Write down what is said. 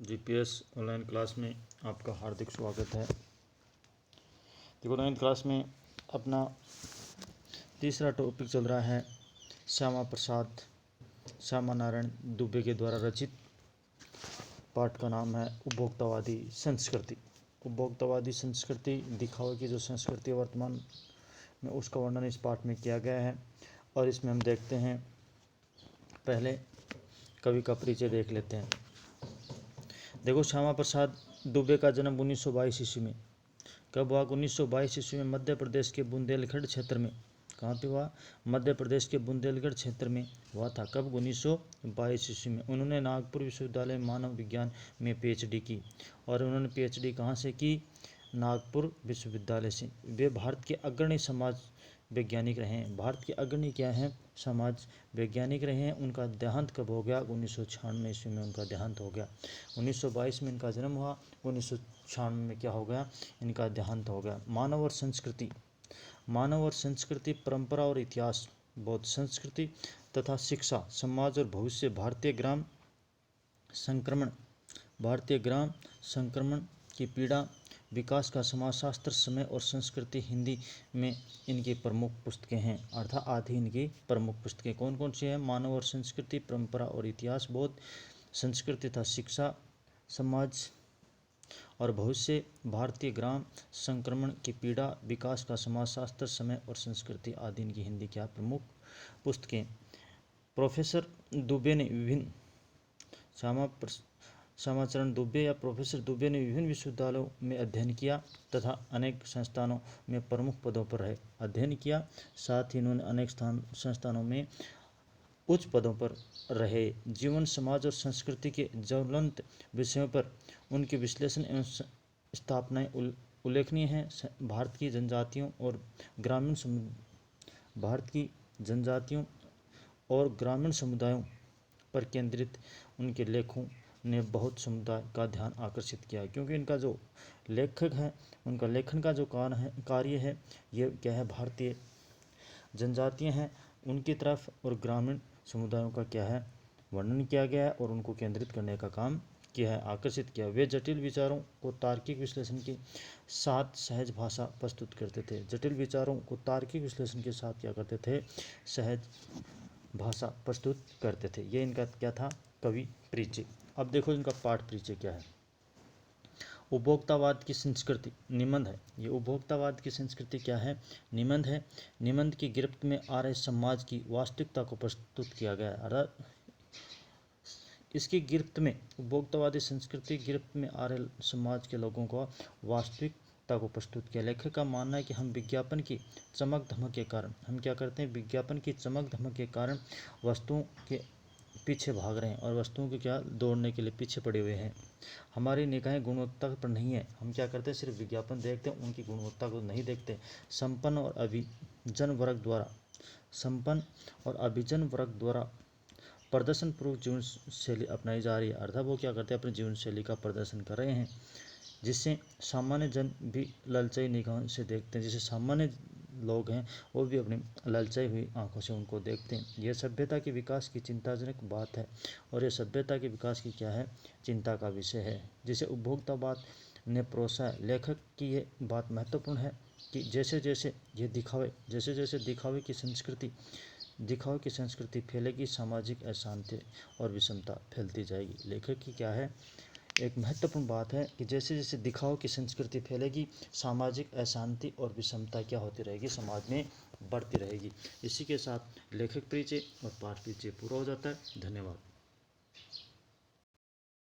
GPS online class में आपका हार्दिक स्वागत है। देखो, ऑनलाइन क्लास में अपना तीसरा टॉपिक चल रहा है श्यामा नारायण दुबे के द्वारा रचित। पाठ का नाम है उपभोक्तावादी संस्कृति। उपभोक्तावादी संस्कृति दिखावे की जो संस्कृति है वर्तमान में, उसका वर्णन इस पाठ में किया गया है। और इसमें हम देखते हैं, पहले कवि का परिचय देख लेते हैं। देखो, श्यामा प्रसाद दुबे का जन्म 1922 ईस्वी में कब हुआ? 1922 ईस्वी में मध्य प्रदेश के बुंदेलखंड क्षेत्र में। कहाँ पे हुआ? मध्य प्रदेश के बुंदेलखंड क्षेत्र में हुआ था। कब? 1922 ईस्वी में। उन्होंने नागपुर विश्वविद्यालय मानव विज्ञान में पीएचडी की। और उन्होंने पीएचडी कहाँ से की? नागपुर विश्वविद्यालय से। वे भारत के अग्रणी समाज वैज्ञानिक रहे हैं। भारत के अग्रणी क्या हैं? समाज वैज्ञानिक रहे हैं। उनका देहांत कब हो गया? 1996 ईस्वी में उनका देहांत हो गया। 1922 में इनका जन्म हुआ, 1996 में क्या हो गया? इनका देहांत हो गया। मानव और संस्कृति। मानव और संस्कृति, परंपरा और इतिहास, बौद्ध संस्कृति तथा शिक्षा, समाज और भविष्य, भारतीय ग्राम संक्रमण की पीड़ा, विकास का समाजशास्त्र, समय और संस्कृति, हिंदी में इनकी प्रमुख पुस्तकें हैं। अर्थात आदि इनकी प्रमुख पुस्तकें कौन कौन सी हैं? मानव और संस्कृति, परंपरा और इतिहास, बौद्ध संस्कृति तथा शिक्षा, समाज और भविष्य, भारतीय ग्राम संक्रमण की पीड़ा, विकास का समाजशास्त्र, समय और संस्कृति आदि इनकी हिंदी क्या प्रमुख पुस्तकें। प्रोफेसर दुबे ने विभिन्न श्यामाचरण दुबे या प्रोफेसर दुबे ने विभिन्न विश्वविद्यालयों में अध्ययन किया तथा अनेक संस्थानों में प्रमुख पदों पर अध्ययन किया। साथ ही इन्होंने अनेक संस्थानों में उच्च पदों पर रहे। जीवन, समाज और संस्कृति के ज्वलंत विषयों पर उनके विश्लेषण एवं स्थापनाएं उल्लेखनीय हैं। भारत की जनजातियों और ग्रामीण समुदायों पर केंद्रित उनके लेखों ने बहुत समुदाय का ध्यान आकर्षित किया है। क्योंकि इनका जो लेखक है, उनका लेखन का जो कार्य है, ये क्या है? भारतीय जनजातियाँ हैं उनकी तरफ और ग्रामीण समुदायों का क्या है? वर्णन किया गया है और उनको केंद्रित करने का काम किया है, आकर्षित किया। वे जटिल विचारों को तार्किक विश्लेषण के साथ सहज भाषा प्रस्तुत करते थे। जटिल विचारों को तार्किक विश्लेषण के साथ क्या करते थे? सहज भाषा प्रस्तुत करते थे। ये इनका क्या था? कवि परिचय। अब देखो इनका पाठ परिचय क्या है। उपभोक्तावाद की संस्कृति निबंध है। ये उपभोक्तावाद की संस्कृति क्या है? निबंध है। निबंध की गिरफ्त में आ रहे समाज की वास्तविकता को प्रस्तुत किया गया है। अर्थात इसकी गिरफ्त में, उपभोक्तावादी संस्कृति गिरफ्त में आ रहे समाज के लोगों को वास्तविकता को प्रस्तुत किया। लेखक का मानना है कि हम विज्ञापन की चमक धमक के कारण, हम क्या करते हैं? विज्ञापन की चमक धमक के कारण वस्तुओं के पीछे भाग रहे हैं और वस्तुओं के क्या दौड़ने के लिए पीछे पड़े हुए हैं। हमारी निगाहें गुणवत्ता पर नहीं है। हम क्या करते हैं? सिर्फ विज्ञापन देखते हैं, उनकी गुणवत्ता को नहीं देखते। संपन्न और अभिजन वर्ग द्वारा प्रदर्शन पूर्वक जीवन शैली अपनाई जा रही है। अर्थात वो क्या करते हैं? अपनी जीवन शैली का प्रदर्शन कर रहे हैं, जिससे सामान्य जन भी ललचाई निगाहों से देखते हैं। जिससे सामान्य लोग हैं वो भी अपनी ललचाई हुई आंखों से उनको देखते हैं। यह सभ्यता के विकास की चिंताजनक बात है और यह सभ्यता के विकास की क्या है? चिंता का विषय है, जिसे उपभोक्तावाद ने परोसा है। लेखक की ये बात महत्वपूर्ण है कि जैसे जैसे दिखावे की संस्कृति फैलेगी, सामाजिक अशांति और विषमता फैलती जाएगी। लेखक की क्या है? एक महत्वपूर्ण बात है कि जैसे जैसे दिखाव की संस्कृति फैलेगी, सामाजिक अशांति और विषमता क्या होती रहेगी? समाज में बढ़ती रहेगी। इसी के साथ लेखक परिचय और पाठ परिचय पूरा हो जाता है। धन्यवाद।